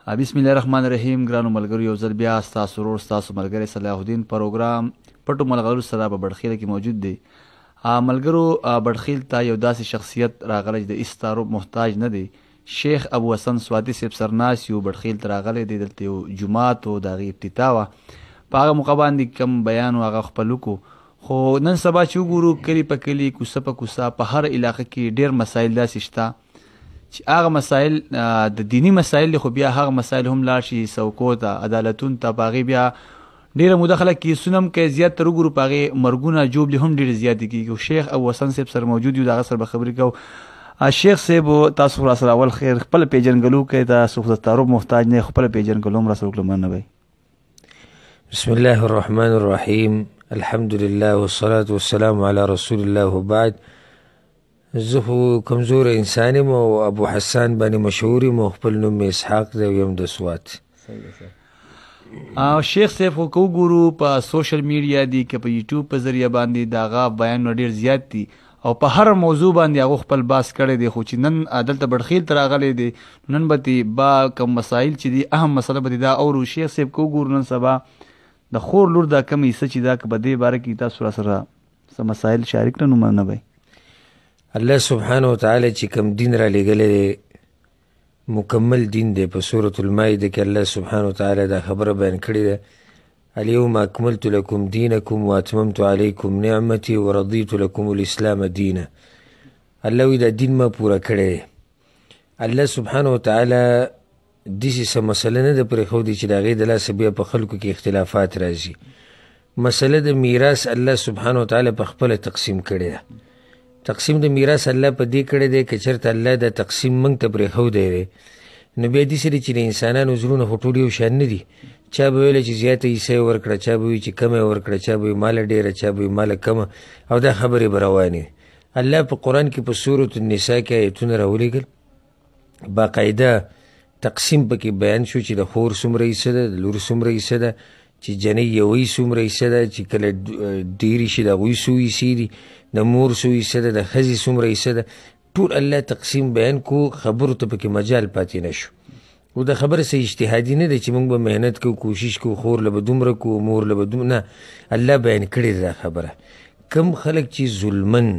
بسم الله الرحمن الرحیم. ګرانو ملګرو، یو ځل بیا ستاسو ورور ستاسو ملګری صلاح الدین پروګرام پټو ملغلرو سره په بډخیل کې موجود دی. ملګرو، بډخیل ته یو داسې شخصیت راغلی د استعارو محتاج نه دی. شیخ ابو حسن سوادي صاحب سرناس یو بډخیل ته راغلی دی. دلته یو جومات و، د هغې افتتاح وه. په هغه موقع باندې کم بیان و هغه خپل وکړو. خو نن سبا چې وګورو، کلي په کلي، کوڅه په کوڅه، په هر علاقه کې ډېر مسایل داسې شته چې هغه مسایل د دینی مسایل دي، خو بیا هغه مسایل هم لاړ شي څوکو ته، عدالتونو ته. په هغې بیا ډېره موده خلک کیسونه هم کوي، زیات تر وګورو په هغې مرګونه جوبلې هم ډېرې زیاتې کېږي. شیخ ابو حسن صاحب سره موجود یو، د هغه سره به خبرې کوو. شیخ صاحب، تاسو را سره اول خیر خپله پیژنګلو کوئ، تاسو د تعارف محتاج نه، خپله پیژنګلو هم را سره وکړو. مننه وی. بسم الله الرحمن الرحیم. الحمد لله والصلاة والسلام على رسول الله وبعد. زه خو کمزور انسان یم او ابو حسان باندې مشهور یم او خپل نوم مې اسحاق دی او یم د سوات. شیخ صاحب، خو که وګورو په سوشل میډیا دی که په یوټیوب په ذریعه باندې د هغه بیانونه ډېر زیات دي او په هر موضوع باندې هغه خپل بحث کړی دی. خو چې نن دلته بډخیل ته راغلی دی، نن به تې با کوم مسایل چې دي، اهم مسله به تې دا اورو. شیخ صاحب، که وګورو نن سبا د خور لور دا کم حصه چې دا که په دې باره کې تاسو را سره څه مسایل شارک کړه، نو مننه وی. الله سبحانه وتعالی چې کوم دین را لېږلی دی، مکمل دین دی. په سورة المائده کې الله سبحانه وتعالی دا خبره بیان کړې ده: اليوم اکملت لکم دینکم واتممت علیکم نعمتي ورضیت لکم الاسلام دینا. الله وی دا دین ما پوره کړی دی. الله سبحانه وتعالی داسې څه مسله نه ده پرېښودې چې د هغې د لاسه بیا په خلکو کې اختلافات راځي. مسله د میراث الله سبحانه وتعالی په خپله تقسیم کړې ده. تقسیم د میراث الله په دې کړی دی که چېرته الله دا تقسیم موږ ته پرېښودی دی، نو بیا داسې دی چې د انسانانو زړونه خو ټول یو شان نه دي. چا به ویله چې زیاته حصه یې ورکړه، چا به وي چې کمه یې ورکړه، چا به وي ماله ډېره، چا به وي ماله کمه، او دا خبرې به روانې دي. الله په قرآن کې په سورة النساء کې آیتونه راولېږل، باقاعده تقسیم پکې بیان شو چې د خور څومره حصه ده، د لور څومره حصه ده، چې جنۍ یوی څومره حصه ده، چې کله ډېرې شي د هغوی څو حصې دي، د مور څو حصه ده، د ښځې څومره حصه ده. ټول الله تقسیم بیان کو، خبرو ته پکې مجال پاتې نه شو. او د خبره څه اجتهادي نه دی چې موږ به محنت کوو، کوشش کوو، خور له به دومره کوو، مور له به دومره، نه، الله بیان کړې ده دا خبره. کم خلک چې ظلمن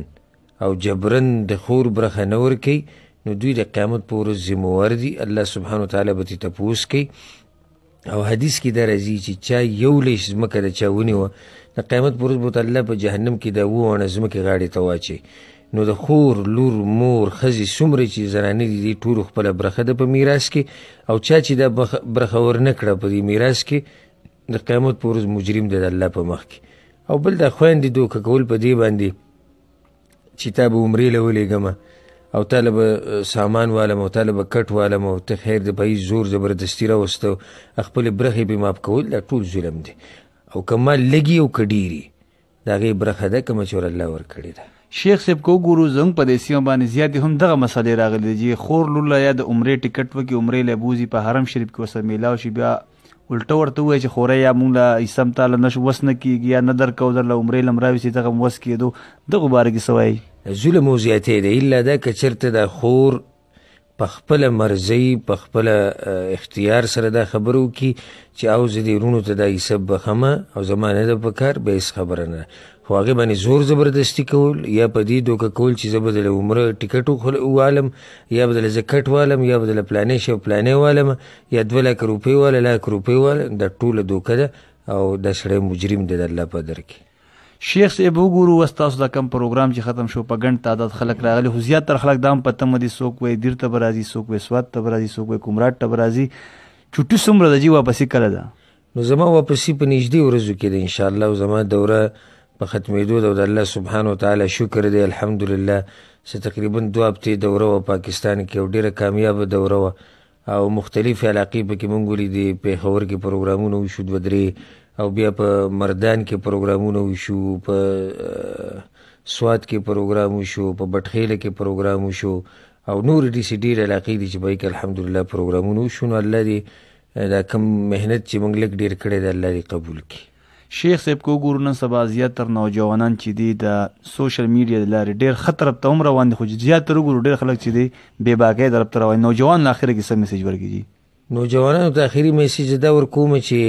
او جبرن د خور برخه نه ورکوي، نو دوی د قیامت په ورځ ذمهوار دي. الله سبحانه وتعالی به ترې تپوس کوي. او حدیث کې دا راځي چې چا یو لیش ځمکه د چا ونیوه، د قیامت په ورځ به ورته الله په جهنم کې دا 7 ونه ځمکې غاړې ته واچوي. نو د خور، لور، مور، ښځې څومره چې زنانه دي، دې ټولو خپله برخه ده په میراث کې. او چا چې دا برخه ورنه کړه په دې میراث کې، د قیامت په ورځ مجرم دی د الله په مخ کې. او بل دا خویندې دوکه کول په دې باندې چې تا به عمرې له ولېږمه او تاله به سامان والم او تاله به کټ والم او ته خیر د پای زور زبردستی راوسته خپلې برخې به ماپ کول، دا ټول ظلم دی. او که مال لږي او که ډېري، د هغې برخه ده کومه چې ور الله ورکړې ده. شیخ صاحب، که وګورو زموږ په دې سیمه باندې زیاتې هم دغه مسلې راغلي دي چې خور لور له یا د عمرې ټکټ وکړي، عمرې له بوځي، په حرم شریف کې ورسره میلاو شي، بیا الټه ورته ووایي چې خوری یا مونږ له حصه هم تاله وس نه کېږي، یا نه درکوو درله عمرې له هم راویسي، دغه هم وس کېدو. دغو باره کې څه وایي؟ ظلم او زیاتې دی. الا دا که چېرته دا خور په خپله مرضۍ، په خپله اختیار سره دا خبره وکړي چې او زه دې وروڼو ته دا حصه بخمه او زما نه ده په کار، بیا هېڅ خبره نه ده. خو هغې باندې زور زبردستي کول، یا په دې دوکه کول چې زه به دله عمره ټکټ والم، یا به دله زه کټ والم، یا به دله پلانې شی او پلانې والم، یا 2 لک روپۍ واله، 1 لک روپۍ واله. دا ټوله دوکه ده او دا سړی مجرم دی د الله په در کې. شیخ صاحب، وګورو اوس تاسو دا کم پروګرام چې ختم شو، په ګڼ تعداد خلک راغلي، خو زیاتره خلک دا هم په تمه دي، څوک وایي دیر ته به راځي، څوک وایي سوات ته به راځي، څوک وایي کمراټ ته به راځي. چوټي څومره ده جي؟ واپسي کله ده؟ نو زما واپسي په نږدې ورځو کې ده انشاءالله. او زما دوره په ختمېدو ده او د الله سبحانه وتعالی شکر دی، الحمدلله. څه تقریبا 2 هفتې دوره وه پاکستان کې او ډېره کامیابه دوره وه او مختلفې علاقې پکې موږ ولیدې. پېښور کې پروګرامونه وشو 2-3، او بیا په مردان کې پروګرامونه وشو، په سوات کې پروګرام وشو، په بټخیله کې پروګرام وشو، او نور داسې ډېرې علاقې دي چې پکې الحمدلله پروګرامونه وشو. نو الله دې دا کم محنت چې موږ لږ ډېر کړی دی، الله دې قبول کړي. شیخ صاحب، که وګورو نن سبا زیاتره نوجوانان چې دي د سوشل میډیا د لارې ډېر ښه طرف ته هم روان دي، خو زیاتره وګورو ډېر خلک چې دي بې باکۍ طرف ته روان دي. نوجوان له اخره کې څه میسج ورکړي؟ نوجوانانو ته اخري میسیج دا ورکوم چې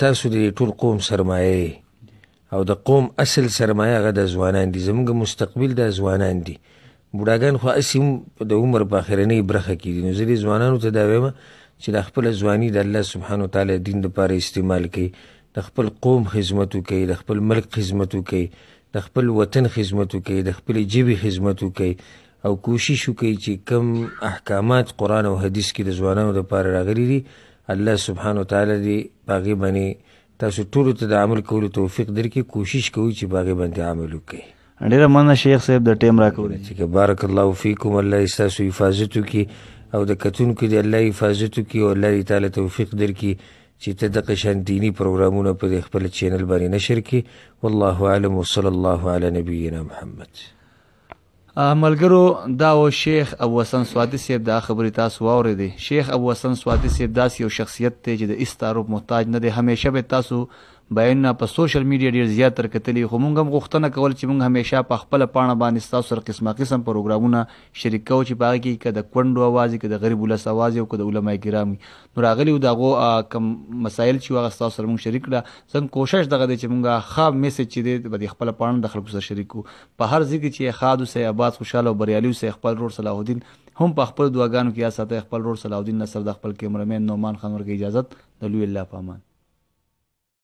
تاسو د ټول قوم سرمایه او د قوم اصل سرمایه هغه د ځوانان دي، زموږ مستقبل د ځوانان دي. بوډاګان خو هسې هم د عمر په اخرنۍ برخه کې دي. نو زه دې ځوانانو ته دا وایم چې د خپله ځواني د الله سبحانه وتعالی دین دپاره استعمال کوي، د خپل قوم خدمت وکوي، د خپل ملک خدمت وکوي، د خپل وطن خدمت وکوي، د خپلې ژبې خدمت وکوي او کوشش وکوي چې کم احکامات قرآن او حدیث کې د ځوانانو دپاره راغلي دي الله سبحانه وتعالی دې په هغې باندې تاسو ټولو ته د عمل کولو توفیق درکړي. کوشش کوئ چې په هغې باندې عمل وکړئ. ډېره مننه شیخ صاحب د ټیم راکولو چې بارک الله فیکم. الله دې ستاسو حفاظت وکړي او د کتونکو دې الله حفاظت وکړي او الله دې تعالی توفیق درکړي چې ته دغه شان دیني پروګرامونه په دې خپل چینل باندې نشر کړي. والله اعلم وصلی الله علی نبینا محمد. ملګرو دا و شیخ ابو حسن سوادي صاحب دا خبرې تاسو واورېدې. شیخ ابو حسن سوادي صاحب داسې یو شخصیت دی چې د هېڅ تعارف محتاج نه دی. همیشه به تاسو بیانونه په سوشل میډیا ډېر زیات تر کتلي، خو موږ هم غوښتنه کول چې موږ همیشه په خپله پاڼه باندې ستاسو سره قسمه قسم پروګرامونه شریک کوو چې په هغې کې که د کونډو اواز وي، که د غریب ولس اواز وي او که د علما کرام وي. نو راغلي وو د هغو کم مسایل چې وو هغه ستاسو سره موږ شریک کړه. زموږ کوشش دغه دی چې موږ ښه میسج چې دی به د خپله پاڼه د خلکو سره شریک کړو. په هر ځای کې چې ښاد اوسئ، آباد، خوشحاله او بریالي اوسئ. خپل رور صلاح الدین هم په خپل دعاګانو کې یاد ساتئ. خپل رور صلاح الدین نصر د خپل کیمرمین نعمان خان ورکړي اجازت. د لوی الله په امان.